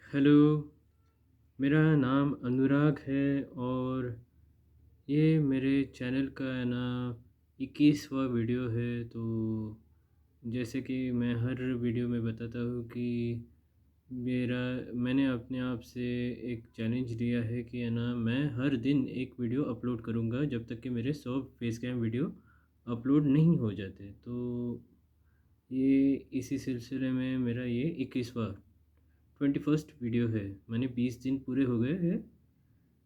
Hello, मेरा नाम अनुराग है और ये मेरे चैनल का है ना 21वां वीडियो है। तो जैसे कि मैं हर वीडियो में बताता हूँ कि मेरा मैंने अपने आप से एक चैलेंज लिया है कि है ना मैं हर दिन एक वीडियो अपलोड करूँगा जब तक कि मेरे 100 फेस कैम वीडियो अपलोड नहीं हो जाते। तो ये इसी सिलसिले में मेरा ये 21वां 21st वीडियो है। मैंने 20 दिन पूरे हो गए हैं,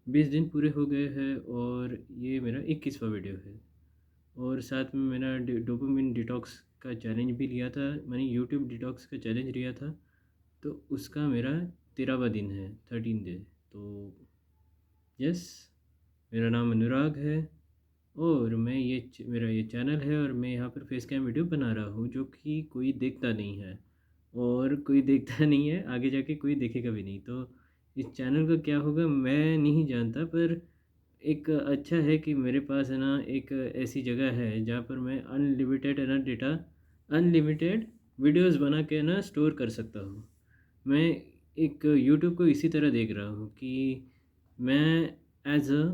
20 दिन पूरे हो गए हैं और ये मेरा 21वां वीडियो है। और साथ में मेरा डोपामिन डिटॉक्स का चैलेंज भी लिया था, मैंने यूट्यूब डिटॉक्स का चैलेंज लिया था। तो उसका मेरा 13वां दिन है, 13 डे। तो यस, मेरा नाम अनुराग है और मेरा ये चैनल है और मैं यहाँ पर फेस कैम वीडियो बना रहा हूँ जो कि कोई देखता नहीं है और कोई देखता नहीं है, आगे जाके कोई देखेगा भी नहीं। तो इस चैनल का क्या होगा मैं नहीं जानता, पर एक अच्छा है कि मेरे पास है ना एक ऐसी जगह है जहाँ पर मैं अनलिमिटेड है ना डेटा, अनलिमिटेड वीडियोस बना के ना स्टोर कर सकता हूँ। मैं एक यूट्यूब को इसी तरह देख रहा हूँ कि मैं एज अ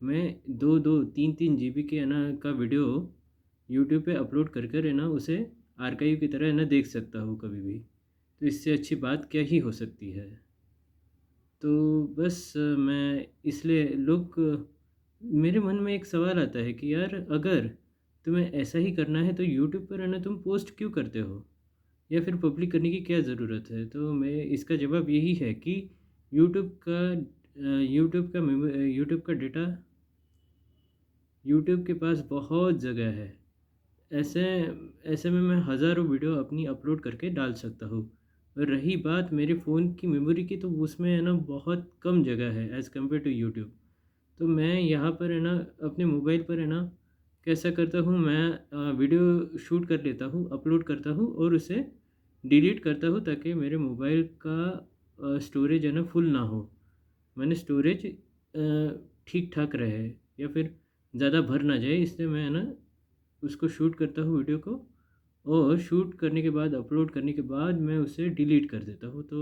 मैं दो दो तीन तीन जीबी के है ना का वीडियो यूट्यूब पे अपलोड कर कर है ना उसे आर्काइव की तरह है ना देख सकता हूँ कभी भी। तो इससे अच्छी बात क्या ही हो सकती है। तो बस मैं इसलिए मेरे मन में एक सवाल आता है कि यार अगर तुम्हें ऐसा ही करना है तो यूट्यूब पर है ना तुम पोस्ट क्यों करते हो, या फिर पब्लिक करने की क्या ज़रूरत है। तो मैं इसका जवाब यही है कि यूट्यूब का यूट्यूब का डेटा, यूट्यूब के पास बहुत जगह है। ऐसे ऐसे में मैं हज़ारों वीडियो अपनी अपलोड करके डाल सकता हूँ। और रही बात मेरे फ़ोन की मेमोरी की, तो उसमें है ना बहुत कम जगह है एज़ कम्पेयर टू यूट्यूब। तो मैं यहाँ पर है ना अपने मोबाइल पर है ना कैसा करता हूँ, मैं वीडियो शूट कर लेता हूँ, अपलोड करता हूँ और उसे डिलीट करता हूँ ताकि मेरे मोबाइल का स्टोरेज है ना फुल ना हो। मैंने स्टोरेज ठीक ठाक रहे या फिर ज़्यादा भर ना जाए, इसलिए मैं है ना उसको शूट करता हूँ वीडियो को, और शूट करने के बाद अपलोड करने के बाद मैं उसे डिलीट कर देता हूँ। तो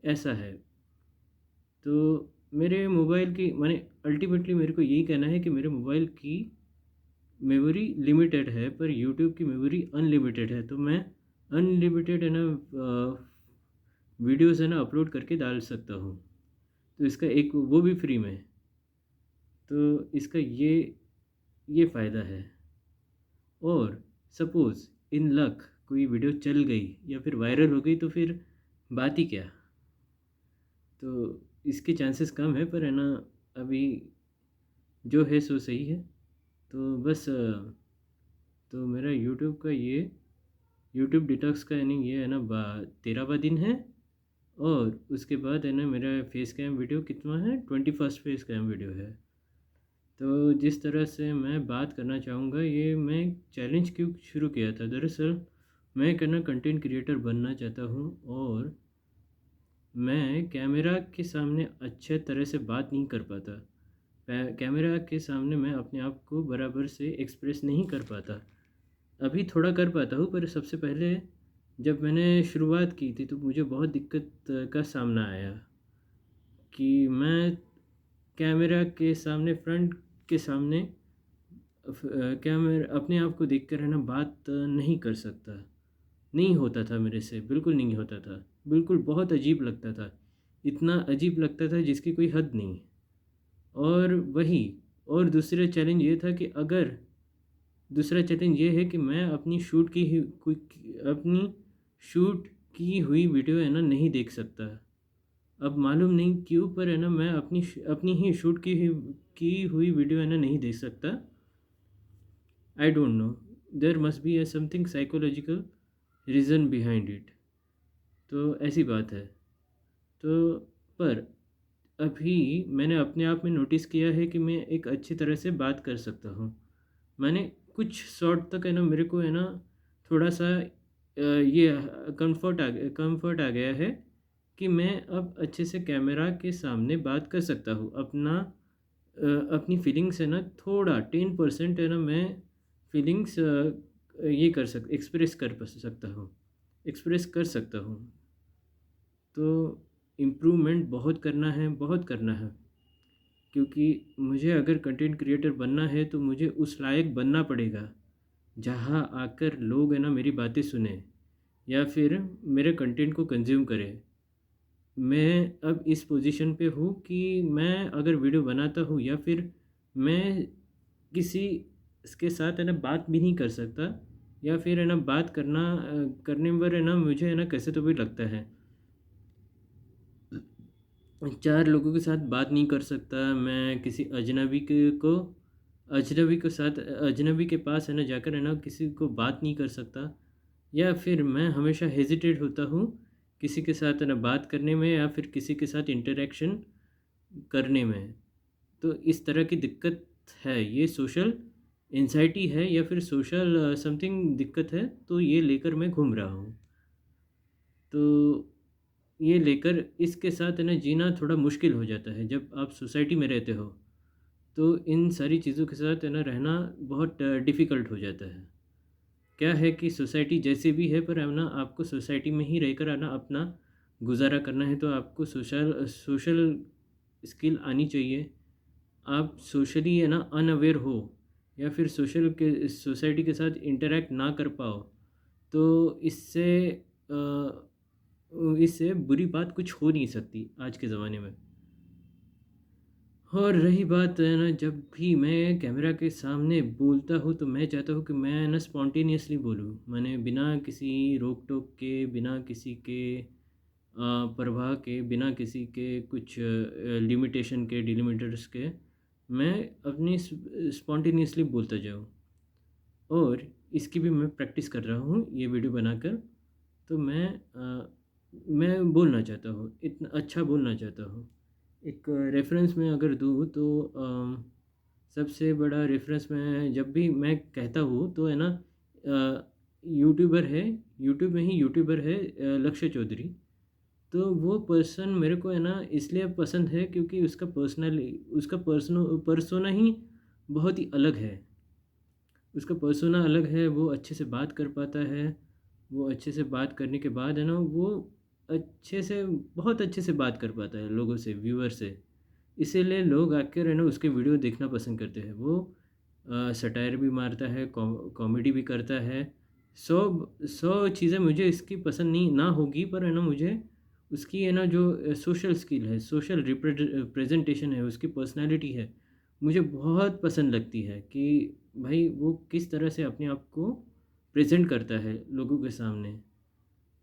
ऐसा है। तो मेरे मोबाइल की मैंने अल्टीमेटली मेरे को यही कहना है कि मेरे मोबाइल की मेमोरी लिमिटेड है पर यूट्यूब की मेमोरी अनलिमिटेड है। तो मैं अनलिमिटेड है ना वीडियोस है ना अपलोड करके डाल सकता हूँ। तो इसका एक वो भी फ्री में। तो इसका ये फ़ायदा है। और सपोज़ इन लक कोई वीडियो चल गई या फिर वायरल हो गई तो फिर बात ही क्या। तो इसके चांसेस कम है, पर है ना अभी जो है सो सही है। तो बस तो मेरा यूट्यूब का ये यूट्यूब डिटॉक्स का यानी ये है ना 13वां दिन है। और उसके बाद है ना मेरा फेस कैम वीडियो कितना है, 21st फेस कैम वीडियो है। तो जिस तरह से मैं बात करना चाहूँगा, ये मैं चैलेंज क्यों शुरू किया था, दरअसल मैं करना कंटेंट क्रिएटर बनना चाहता हूँ और मैं कैमरा के सामने अच्छे तरह से बात नहीं कर पाता। कैमरा के सामने मैं अपने आप को बराबर से एक्सप्रेस नहीं कर पाता। अभी थोड़ा कर पाता हूँ, पर सबसे पहले जब मैंने शुरुआत की थी तो मुझे बहुत दिक्कत का सामना आया कि मैं कैमरा के सामने, फ्रंट के सामने कैमरा अपने आप को देखकर है ना बात नहीं कर सकता। नहीं होता था मेरे से, बिल्कुल नहीं होता था। बिल्कुल बहुत अजीब लगता था। इतना अजीब लगता था जिसकी कोई हद नहीं। और वही, और दूसरा चैलेंज ये है कि मैं अपनी शूट की हुई वीडियो है ना नहीं देख सकता। अब मालूम नहीं क्यों, पर है ना मैं अपनी ही शूट की हुई वीडियो है ना नहीं देख सकता। I don't know, there must be something psychological reason behind it. तो ऐसी बात है। तो पर अभी मैंने अपने आप में नोटिस किया है कि मैं एक अच्छी तरह से बात कर सकता हूँ। मैंने कुछ शॉट तक है ना मेरे को है ना थोड़ा सा ये कंफर्ट आ गया है कि मैं अब अच्छे से कैमरा के सामने बात कर सकता हूँ। अपनी फीलिंग्स है ना थोड़ा 10% है ना मैं फीलिंग्स ये कर सक एक्सप्रेस कर सकता हूँ, एक्सप्रेस कर सकता हूँ। तो इम्प्रूवमेंट बहुत करना है, बहुत करना है, क्योंकि मुझे अगर कंटेंट क्रिएटर बनना है तो मुझे उस लायक बनना पड़ेगा जहाँ आकर लोग है ना मेरी बातें सुने या फिर मेरे कंटेंट को कंज्यूम करें। मैं अब इस पोजीशन पे हूँ कि मैं अगर वीडियो बनाता हूँ या फिर मैं किसी इसके साथ है ना बात भी नहीं कर सकता, या फिर है ना बात करने पर है ना मुझे है ना कैसे तो भी लगता है। 4 लोगों के साथ बात नहीं कर सकता, मैं किसी अजनबी के पास है ना जाकर है ना किसी को बात नहीं कर सकता, या फिर मैं हमेशा हेजिटेट होता हूँ किसी के साथ है ना बात करने में या फिर किसी के साथ इंटरेक्शन करने में। तो इस तरह की दिक्कत है, ये सोशल एंग्जायटी है या फिर सोशल समथिंग दिक्कत है, तो ये लेकर मैं घूम रहा हूँ। तो ये लेकर इसके साथ है ना जीना थोड़ा मुश्किल हो जाता है। जब आप सोसाइटी में रहते हो तो इन सारी चीज़ों के साथ है ना रहना बहुत डिफ़िकल्ट हो जाता है। क्या है कि सोसाइटी जैसी भी है, पर है ना आपको सोसाइटी में ही रहकर है ना अपना गुज़ारा करना है, तो आपको सोशल सोशल स्किल आनी चाहिए। आप सोशली है ना अनअवेयर हो या फिर सोसाइटी के साथ इंटरैक्ट ना कर पाओ, तो इससे बुरी बात कुछ हो नहीं सकती आज के ज़माने में। और रही बात है ना, जब भी मैं कैमरा के सामने बोलता हूँ तो मैं चाहता हूँ कि मैं ना स्पॉन्टेनियसली बोलूँ, मैंने बिना किसी रोक टोक के, बिना किसी के परवाह के, बिना किसी के कुछ लिमिटेशन के, डिलिमिटर्स के, मैं अपनी स्पॉन्टेनियसली बोलता जाऊँ। और इसकी भी मैं प्रैक्टिस कर रहा हूँ ये वीडियो बनाकर। तो मैं बोलना चाहता हूँ, इतना अच्छा बोलना चाहता हूँ। एक रेफ़रेंस मैं अगर दूँ तो सबसे बड़ा रेफ़रेंस मैं जब भी मैं कहता हूँ तो है ना, यूट्यूबर है, यूट्यूब में ही यूट्यूबर है, लक्ष्य चौधरी। तो वो पर्सन मेरे को है ना इसलिए पसंद है क्योंकि उसका पर्सोना ही बहुत ही अलग है। उसका पर्सोना अलग है, वो अच्छे से बात कर पाता है, वो अच्छे से बात करने के बाद है ना वो अच्छे से बहुत अच्छे से बात कर पाता है लोगों से, व्यूअर से। इसीलिए लोग आकर है ना उसके वीडियो देखना पसंद करते हैं। वो सटायर भी मारता है, कॉमेडी भी करता है। 100 100 चीज़ें मुझे इसकी पसंद नहीं ना होगी, पर है ना मुझे उसकी है ना जो सोशल स्किल है, सोशल प्रेजेंटेशन है, उसकी पर्सनैलिटी है, मुझे बहुत पसंद लगती है कि भाई वो किस तरह से अपने आप को प्रेज़ेंट करता है लोगों के सामने।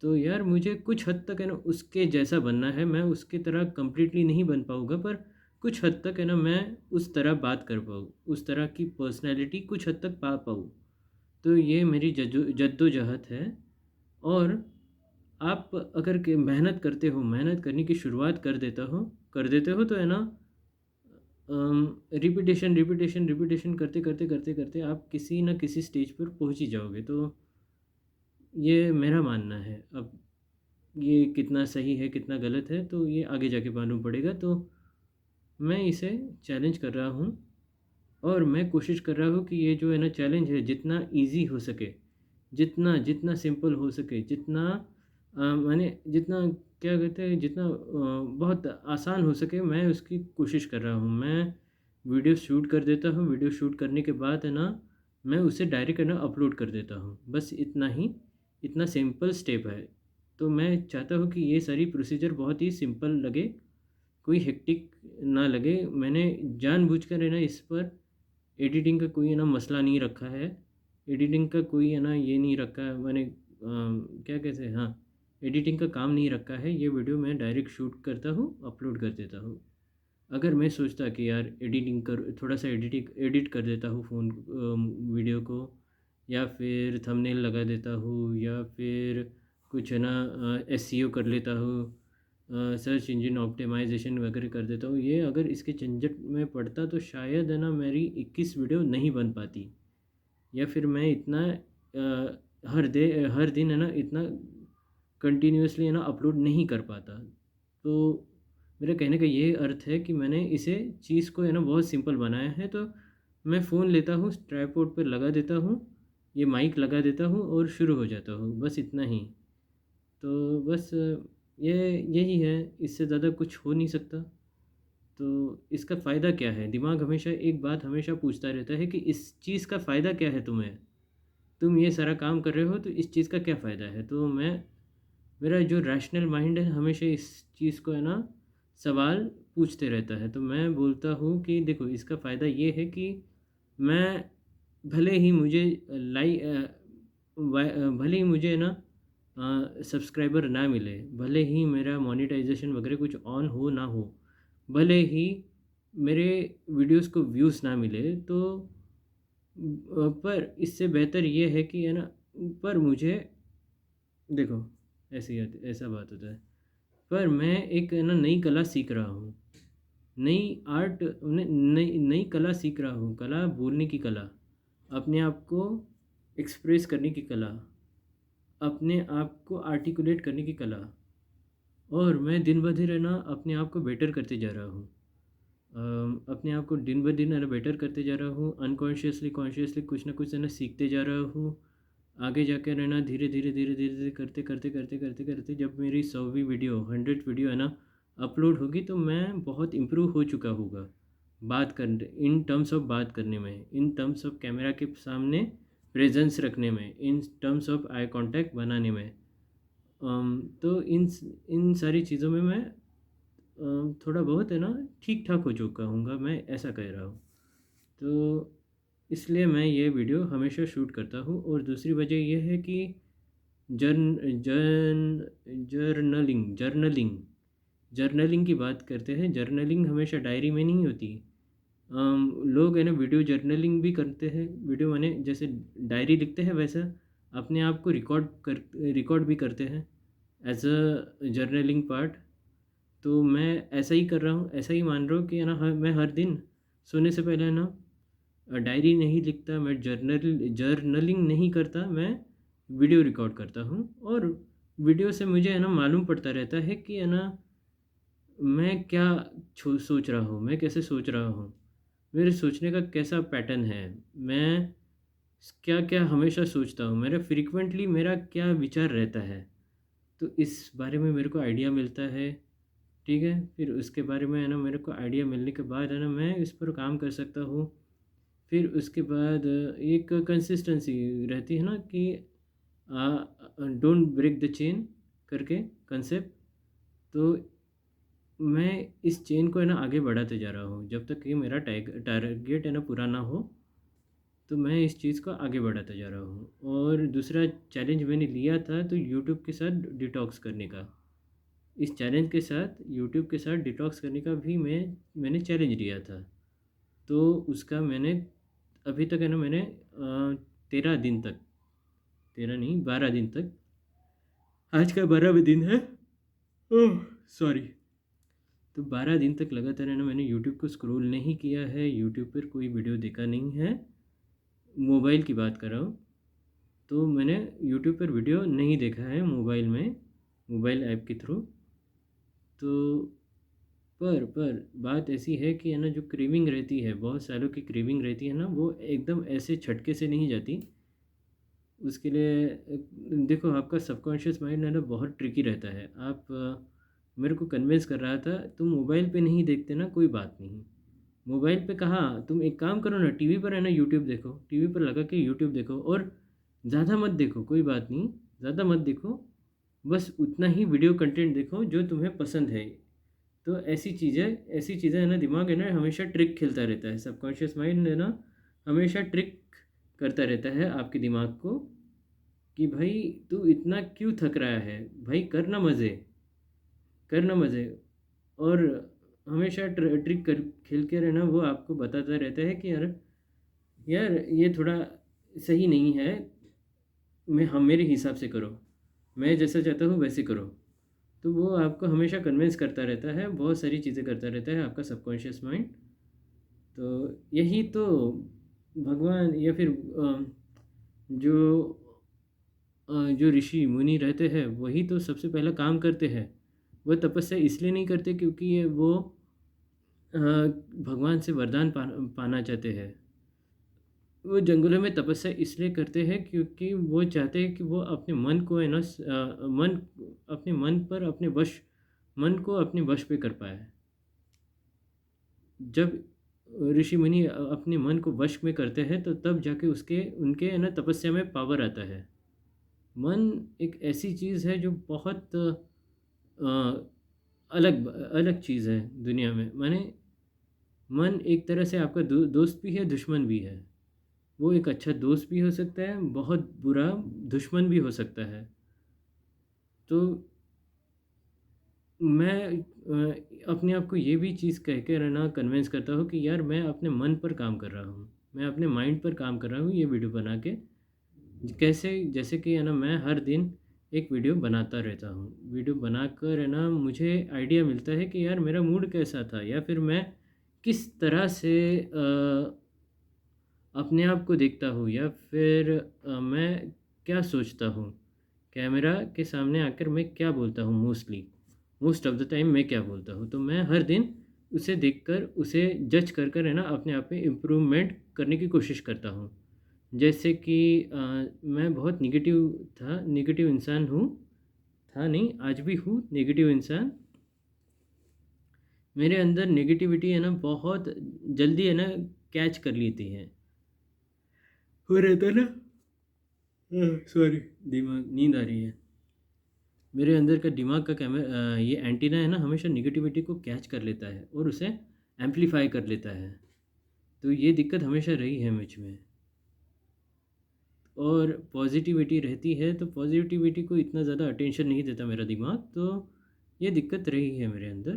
तो यार मुझे कुछ हद तक है ना उसके जैसा बनना है, मैं उसकी तरह कंप्लीटली नहीं बन पाऊँगा, पर कुछ हद तक है ना मैं उस तरह बात कर पाऊँ, उस तरह की पर्सनैलिटी कुछ हद तक पा पाऊँ। तो ये मेरी जद्दोजहद है। और आप अगर के मेहनत करते हो, मेहनत करने की शुरुआत कर देते हो तो है ना रिपिटेशन करते आप किसी न किसी स्टेज पर पहुँच ही जाओगे। तो ये मेरा मानना है। अब ये कितना सही है, कितना गलत है, तो ये आगे जाके मालूम पड़ेगा। तो मैं इसे चैलेंज कर रहा हूँ और मैं कोशिश कर रहा हूँ कि ये जो है ना चैलेंज है जितना ईज़ी हो सके, जितना जितना सिंपल हो सके, माने जितना क्या कहते हैं, जितना बहुत आसान हो सके, मैं उसकी कोशिश कर रहा हूँ। मैं वीडियो शूट कर देता हूँ, वीडियो शूट करने के बाद है ना मैं उसे डायरेक्ट है ना अपलोड कर देता हूँ। बस इतना ही, इतना सिंपल स्टेप है। तो मैं चाहता हूँ कि ये सारी प्रोसीजर बहुत ही सिंपल लगे, कोई हेक्टिक ना लगे। मैंने जानबूझकर है ना इस पर एडिटिंग का कोई है ना मसला नहीं रखा है। एडिटिंग का कोई है ना ये नहीं रखा है मैंने, क्या कहते हैं, हाँ, एडिटिंग का काम नहीं रखा है। ये वीडियो मैं डायरेक्ट शूट करता हूँ, अपलोड कर देता हूँ। अगर मैं सोचता कि यार थोड़ा सा एडिट कर देता हूँ वीडियो को, या फिर थंबनेल लगा देता हूँ, या फिर कुछ है ना एसईओ कर लेता हूँ, सर्च इंजन ऑप्टिमाइजेशन वगैरह कर देता हूँ, ये अगर इसके झंझट में पड़ता तो शायद है ना मेरी 21 वीडियो नहीं बन पाती, या फिर मैं इतना हर दिन है ना इतना कंटिन्यूअसली है ना अपलोड नहीं कर पाता। तो मेरा कहने का ये अर्थ है कि मैंने इसे चीज़ को है ना बहुत सिंपल बनाया है। तो मैं फ़ोन लेता हूँ, ट्राइपॉड पे लगा देता हूँ, ये माइक लगा देता हूँ और शुरू हो जाता हूँ, बस इतना ही। तो बस ये यही है, इससे ज़्यादा कुछ हो नहीं सकता। तो इसका फ़ायदा क्या है? दिमाग हमेशा एक बात हमेशा पूछता रहता है कि इस चीज़ का फ़ायदा क्या है तुम्हें? तुम ये सारा काम कर रहे हो तो इस चीज़ का क्या फ़ायदा है? तो मेरा जो रैशनल माइंड है हमेशा इस चीज़ को है ना सवाल पूछते रहता है। तो मैं बोलता हूँ कि देखो इसका फ़ायदा ये है कि मैं भले ही मुझे भले ही मुझे ना सब्सक्राइबर ना मिले, भले ही मेरा मोनेटाइज़ेशन वगैरह कुछ ऑन हो ना हो, भले ही मेरे वीडियोज़ को व्यूज़ ना मिले तो पर इससे बेहतर ये है कि है ना पर मुझे देखो ऐसा बात होता है। पर मैं एक है ना नई कला सीख रहा हूँ। नई आर्ट न नई नई कला सीख रहा हूँ। कला बोलने की कला, अपने आप को एक्सप्रेस करने की कला, अपने आप को आर्टिकुलेट करने की कला और मैं दिन-ब-दिन है ना अपने आप को बेटर करते जा रहा हूँ। अपने आप को दिन-ब-दिन है ना बेटर करते जा रहा हूँ। अनकॉन्शियसली, कॉन्शियसली कुछ न कुछ है ना सीखते जा रहा हूँ। आगे जाकर है ना धीरे-धीरे, धीरे-धीरे करते जब मेरी 100वीं वीडियो, 100th वीडियो है ना अपलोड होगी तो मैं बहुत इम्प्रूव हो चुका होगा। बात करने इन टर्म्स ऑफ बात करने में, इन टर्म्स ऑफ कैमरा के सामने प्रेज़ेंस रखने में, in terms of eye contact बनाने में। तो इन सारी चीज़ों में मैं थोड़ा बहुत है ना ठीक-ठाक हो चुका हूँगा, मैं ऐसा कह रहा हूँ। तो इसलिए मैं ये वीडियो हमेशा शूट करता हूँ और दूसरी वजह ये है कि जर्न जर्न जर्नलिंग जर्नलिंग जर्नलिंग की बात करते हैं। जर्नलिंग हमेशा डायरी में नहीं होती। लोग है ना वीडियो जर्नलिंग भी करते हैं। वीडियो माने जैसे डायरी लिखते हैं वैसा अपने आप को रिकॉर्ड भी करते हैं एज़ अ जर्नलिंग पार्ट। तो मैं ऐसा ही कर रहा हूँ, ऐसा ही मान रहा हूँ कि है ना मैं हर दिन सोने से पहले है ना डायरी नहीं लिखता, मैं जर्नलिंग नहीं करता, मैं वीडियो रिकॉर्ड करता हूँ और वीडियो से मुझे है ना मालूम पड़ता रहता है कि है ना मैं क्या सोच रहा हूँ, मैं कैसे सोच रहा हूँ, मेरे सोचने का कैसा पैटर्न है, मैं क्या-क्या हमेशा सोचता हूँ, मेरा क्या विचार रहता है। तो इस बारे में मेरे को आइडिया मिलता है, ठीक है? फिर उसके बारे में है ना मेरे को आइडिया मिलने के बाद है ना मैं इस पर काम कर सकता हूँ। फिर उसके बाद एक कंसिस्टेंसी रहती है ना कि डोंट ब्रेक द चेन करके कंसेप्ट। तो मैं इस चेन को है ना आगे बढ़ाते जा रहा हूँ जब तक कि मेरा टारगेट है ना पूरा ना हो। तो मैं इस चीज़ को आगे बढ़ाता जा रहा हूँ और दूसरा चैलेंज मैंने लिया था तो यूट्यूब के साथ डिटॉक्स करने का। इस चैलेंज के साथ यूट्यूब के साथ डिटॉक्स करने का भी मैंने चैलेंज लिया था। तो उसका मैंने अभी तक है ना मैंने 13 दिन तक, 13 नहीं 12 दिन तक, आज का 12वाँ दिन है। ओह! सॉरी। तो 12 दिन तक लगातार है ना मैंने यूट्यूब को स्क्रॉल नहीं किया है, यूट्यूब पर कोई वीडियो देखा नहीं है, मोबाइल की बात कर रहा हूँ। तो मैंने यूट्यूब पर वीडियो नहीं देखा है मोबाइल में, मोबाइल ऐप के थ्रू। तो पर बात ऐसी है कि है ना जो क्रेविंग रहती है, बहुत सालों की क्रेविंग रहती है ना, वो एकदम ऐसे झटके से नहीं जाती। उसके लिए देखो आपका सबकॉन्शियस माइंड है ना बहुत ट्रिकी रहता है। मेरे को कन्विंस कर रहा था तुम मोबाइल पे नहीं देखते ना कोई बात नहीं। मोबाइल पे कहाँ, तुम एक काम करो ना टीवी पर है ना यूट्यूब देखो, टीवी पर लगा के यूट्यूब देखो और ज़्यादा मत देखो कोई बात नहीं, ज़्यादा मत देखो, बस उतना ही वीडियो कंटेंट देखो जो तुम्हें पसंद है। तो ऐसी चीज़ें है ना दिमाग है ना हमेशा ट्रिक खेलता रहता है, सबकॉन्शियस माइंड है ना हमेशा ट्रिक करता रहता है आपके दिमाग को कि भाई तू इतना क्यों थक रहा है? भाई कर ना मज़े और हमेशा ट्रिक कर खेल के रहना वो आपको बताता रहता है कि यार यार ये थोड़ा सही नहीं है, मेरे हिसाब से करो, मैं जैसा चाहता हूँ वैसे करो। तो वो आपको हमेशा कन्विंस करता रहता है, बहुत सारी चीज़ें करता रहता है आपका सबकॉन्शियस माइंड। तो यही तो भगवान या फिर जो जो ऋषि मुनि रहते हैं वही तो सबसे पहला काम करते हैं। वो तपस्या इसलिए नहीं करते क्योंकि वो भगवान से वरदान पाना चाहते हैं। वो जंगलों में तपस्या इसलिए करते हैं क्योंकि वो चाहते हैं कि वो अपने मन को है ना मन अपने मन पर अपने वश मन को अपने वश पे कर पाए। जब ऋषि मुनि अपने मन को वश में करते हैं तो तब जाके उसके उनके है ना तपस्या में पावर आता है। मन एक ऐसी चीज़ है जो बहुत अलग अलग चीज़ है दुनिया में। माने मन एक तरह से आपका दोस्त भी है, दुश्मन भी है। वो एक अच्छा दोस्त भी हो सकता है, बहुत बुरा दुश्मन भी हो सकता है। तो मैं अपने आप को ये भी चीज़ कह के रहना कन्विंस करता हूँ कि यार मैं अपने मन पर काम कर रहा हूँ, मैं अपने माइंड पर काम कर रहा हूँ ये वीडियो बना के। कैसे, जैसे कि है ना मैं हर दिन एक वीडियो बनाता रहता हूँ। वीडियो बनाकर है ना मुझे आइडिया मिलता है कि यार मेरा मूड कैसा था या फिर मैं किस तरह से अपने आप को देखता हूँ या फिर मैं क्या सोचता हूँ। कैमरा के सामने आकर मैं क्या बोलता हूँ, मोस्ट ऑफ द टाइम मैं क्या बोलता हूँ। तो मैं हर दिन उसे देखकर उसे जज कर कर है ना अपने आप में इम्प्रूवमेंट करने की कोशिश करता हूँ। जैसे कि मैं बहुत नेगेटिव इंसान हूँ, था नहीं, आज भी हूँ नेगेटिव इंसान। मेरे अंदर नेगेटिविटी है ना बहुत जल्दी है ना कैच कर लेती है। हो रहता ना, सॉरी, दिमाग नींद आ रही है। मेरे अंदर का दिमाग का कैमरा ये एंटीना है ना हमेशा नेगेटिविटी को कैच कर लेता है और उसे एम्पलीफाई कर लेता है। तो ये दिक्कत हमेशा रही है मुझ में। और पॉजिटिविटी रहती है तो पॉजिटिविटी को इतना ज़्यादा अटेंशन नहीं देता मेरा दिमाग। तो ये दिक्कत रही है मेरे अंदर।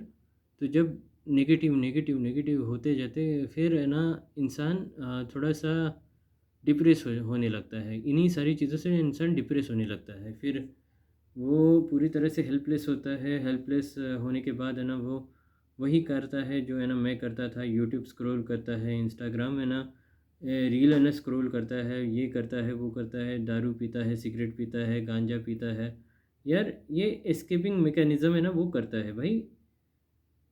तो जब नेगेटिव नेगेटिव नेगेटिव होते जाते फिर है ना इंसान थोड़ा सा डिप्रेस होने लगता है। इन्हीं सारी चीज़ों से इंसान डिप्रेस होने लगता है। फिर वो पूरी तरह से हेल्पलेस होता है। हेल्पलेस होने के बाद है ना वो वही करता है जो है ना मैं करता था। यूट्यूब स्क्रॉल करता है, इंस्टाग्राम है ना रील है ना स्क्रॉल करता है, ये करता है, वो करता है, दारू पीता है, सिगरेट पीता है, गांजा पीता है। यार ये एस्केपिंग मैकेनिज़्म है ना वो करता है भाई।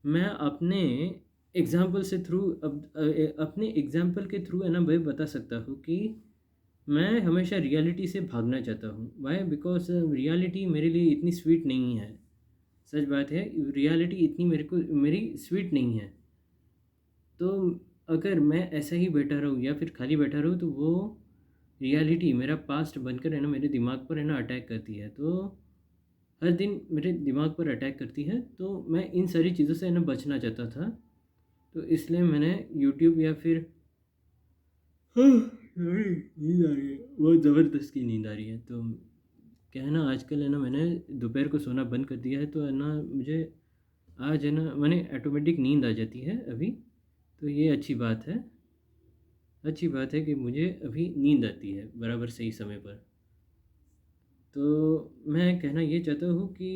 मैं अपने एग्ज़ाम्पल से थ्रू अपने एग्ज़ाम्पल के थ्रू है ना भाई बता सकता हूँ कि मैं हमेशा रियलिटी से भागना चाहता हूँ। वाई? बिकॉज़ रियलिटी मेरे लिए इतनी स्वीट नहीं है। सच बात है, रियलिटी इतनी मेरी स्वीट नहीं है। तो अगर मैं ऐसा ही बैठा रहूँ या फिर खाली बैठा रहूँ तो वो रियलिटी मेरा पास्ट बनकर है ना मेरे दिमाग पर है ना अटैक करती है। तो हर दिन मेरे दिमाग पर अटैक करती है। तो मैं इन सारी चीज़ों से है ना बचना चाहता था। तो इसलिए मैंने यूट्यूब या फिर सॉरी, नींद आ रही है, बहुत ज़बरदस्त की नींद आ रही है। तो क्या है ना आजकल है ना मैंने दोपहर को सोना बंद कर दिया है। तो है ना मुझे आज है ना मैंने ऑटोमेटिक नींद आ जाती है अभी। तो ये अच्छी बात है कि मुझे अभी नींद आती है बराबर सही समय पर। तो मैं कहना ये चाहता हूँ कि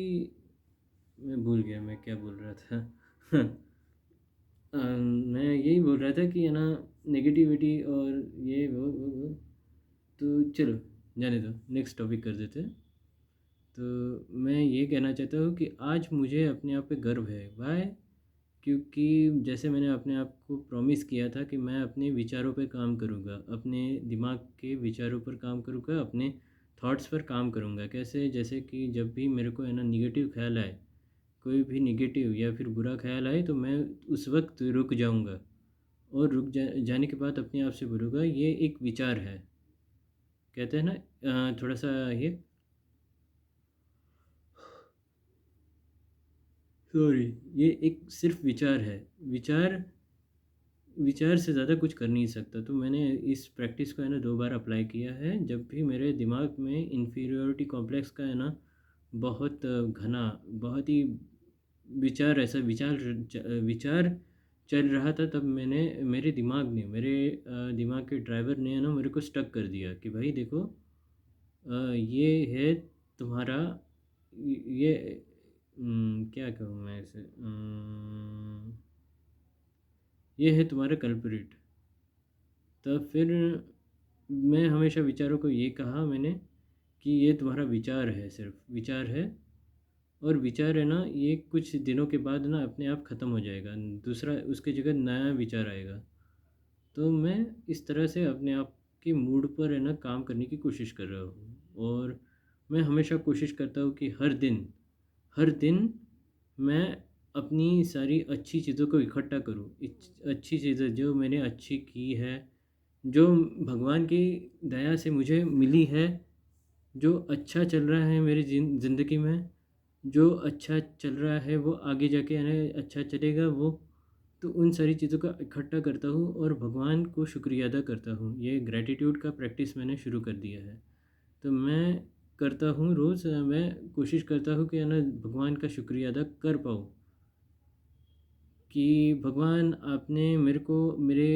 मैं भूल गया मैं क्या बोल रहा था। मैं यही बोल रहा था कि है ना नेगेटिविटी और ये वो। तो चलो जाने दो, नेक्स्ट टॉपिक कर देते हैं। तो मैं ये कहना चाहता हूँ कि आज मुझे अपने आप पे गर्व है। वाई? क्योंकि जैसे मैंने अपने आप को प्रॉमिस किया था कि मैं अपने विचारों पे काम करूँगा, अपने दिमाग के विचारों पर काम करूँगा, अपने थॉट्स पर काम करूँगा। कैसे? जैसे कि जब भी मेरे को है ना नेगेटिव ख्याल आए, कोई भी नेगेटिव या फिर बुरा ख्याल आए तो मैं उस वक्त रुक जाऊँगा और जाने के बाद अपने आप से बोलूँगा ये एक विचार है। कहते हैं ना थोड़ा सा ये, सॉरी, ये एक सिर्फ विचार है। विचार विचार से ज़्यादा कुछ कर नहीं सकता। तो मैंने इस प्रैक्टिस को है ना 2 बार अप्लाई किया है। जब भी मेरे दिमाग में इन्फीरियॉरिटी कॉम्प्लेक्स का है ना बहुत घना, बहुत ही विचार चल रहा था, तब मैंने मेरे दिमाग ने मेरे दिमाग के ड्राइवर ने है ना मेरे को स्टक कर दिया कि भाई देखो ये है तुम्हारा ये क्या कहूँ मैं इसे, ये है तुम्हारा कल्प्रिट। तब फिर मैं हमेशा विचारों को ये कहा मैंने कि ये तुम्हारा विचार है, सिर्फ विचार है। और विचार है ना ये कुछ दिनों के बाद ना अपने आप ख़त्म हो जाएगा, दूसरा उसकी जगह नया विचार आएगा। तो मैं इस तरह से अपने आप के मूड पर है ना काम करने की कोशिश कर रहा हूँ। और मैं हमेशा कोशिश करता हूँ कि हर दिन मैं अपनी सारी अच्छी चीज़ों को इकट्ठा करूँ। अच्छी चीज़ें जो मैंने अच्छी की है, जो भगवान की दया से मुझे मिली है, जो अच्छा चल रहा है मेरी ज़िंदगी में, जो अच्छा चल रहा है वो आगे जाके है ना अच्छा चलेगा वो। तो उन सारी चीज़ों का इकट्ठा करता हूँ और भगवान को शुक्रिया अदा करता हूँ। ये ग्रैटिट्यूड का प्रैक्टिस मैंने शुरू कर दिया है। तो मैं करता हूँ रोज़, मैं कोशिश करता हूँ कि है ना भगवान का शुक्रिया अदा कर पाऊँ कि भगवान आपने मेरे को मेरे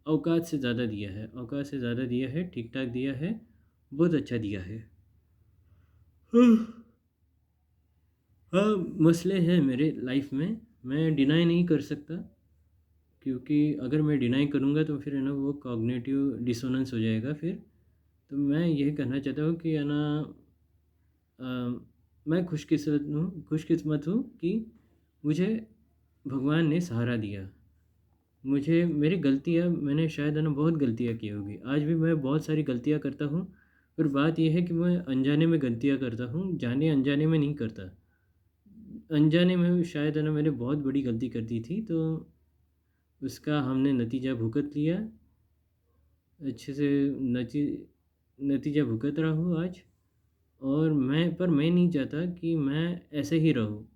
औकात से ज़्यादा दिया है, औकात से ज़्यादा दिया है, ठीक-ठाक दिया है, बहुत अच्छा दिया है। हाँ, मसले हैं मेरे लाइफ में, मैं डिनाई नहीं कर सकता, क्योंकि अगर मैं डिनाई करूँगा तो फिर है ना वो कॉग्निटिव डिसोनेंस हो जाएगा फिर। तो मैं यही कहना चाहता हूँ कि है ना अ, मैं खुशकिस्मत हूँ कि मुझे भगवान ने सहारा दिया। मुझे मेरी गलतियाँ मैंने शायद है ना बहुत गलतियाँ की होगी। आज भी मैं बहुत सारी गलतियाँ करता हूँ, पर बात ये है कि मैं अनजाने में गलतियाँ करता हूँ, जाने-अनजाने में नहीं करता। अनजाने में शायद है ना मैंने बहुत बड़ी गलती कर दी थी, तो उसका हमने नतीजा भुगत लिया। अच्छे से नती नतीजा भुगत रहा हूँ आज। और मैं नहीं चाहता कि मैं ऐसे ही रहूँ।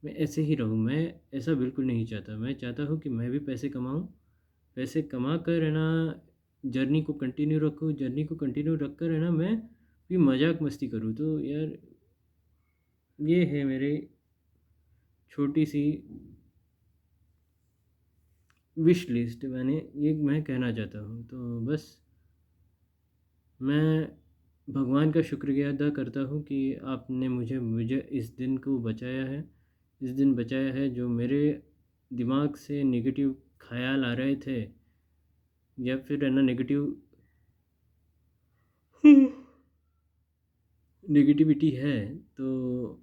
मैं ऐसे ही रहूँ, मैं ऐसा बिल्कुल नहीं चाहता। मैं चाहता हूँ कि मैं भी पैसे कमाऊँ, पैसे कमा कर है ना जर्नी को कंटिन्यू रखकर है ना मैं भी मज़ाक मस्ती करूँ। तो यार ये है मेरे छोटी-सी विश लिस्ट, मैं कहना चाहता हूँ। तो बस मैं भगवान का शुक्रिया अदा करता हूँ कि आपने मुझे मुझे इस दिन को बचाया है, इस दिन बचाया है जो मेरे दिमाग से नेगेटिव ख़्याल आ रहे थे, या फिर है ना नेगेटिविटी है, तो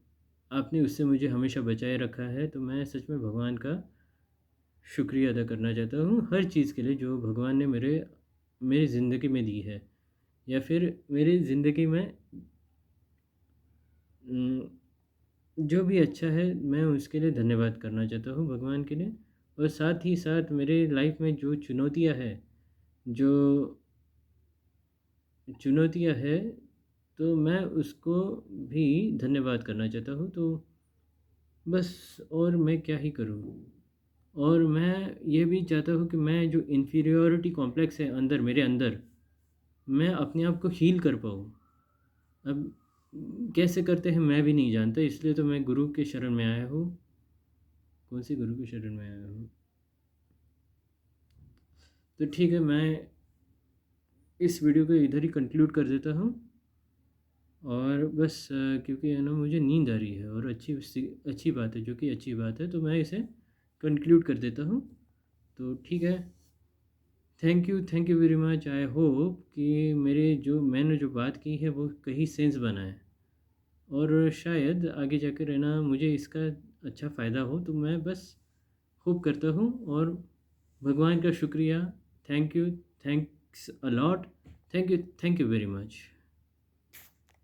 आपने उससे मुझे हमेशा बचाए रखा है। तो मैं सच में भगवान का शुक्रिया अदा करना चाहता हूँ हर चीज़ के लिए जो भगवान ने मेरी ज़िंदगी में दी है, या फिर मेरी ज़िंदगी में उम, जो भी अच्छा है मैं उसके लिए धन्यवाद करना चाहता हूँ भगवान के लिए। और साथ ही साथ मेरे लाइफ में जो जो चुनौतियाँ हैं, तो मैं उसको भी धन्यवाद करना चाहता हूँ। तो बस, और मैं क्या ही करूँ? और मैं ये भी चाहता हूँ कि मैं जो इन्फीरियॉरिटी कॉम्प्लेक्स है मेरे अंदर, मैं अपने आप को हील कर पाऊँ। अब कैसे करते हैं मैं भी नहीं जानता, इसलिए तो मैं गुरु के शरण में आया हूँ। कौन से गुरु के शरण में आया हूँ? तो ठीक है, मैं इस वीडियो को इधर ही कंक्लूड कर देता हूँ। और बस क्योंकि है ना मुझे नींद आ रही है, और अच्छी बात है, जो कि अच्छी बात है, तो मैं इसे कंक्लूड कर देता हूँ। तो ठीक है, thank you very much. I hope कि मैंने जो बात की है वो कहीं सेंस बना है, और शायद आगे जाकर है ना मुझे इसका अच्छा फ़ायदा हो। तो मैं बस होप करता हूँ, और भगवान का शुक्रिया। Thank you, thanks a lot. Thank you very much.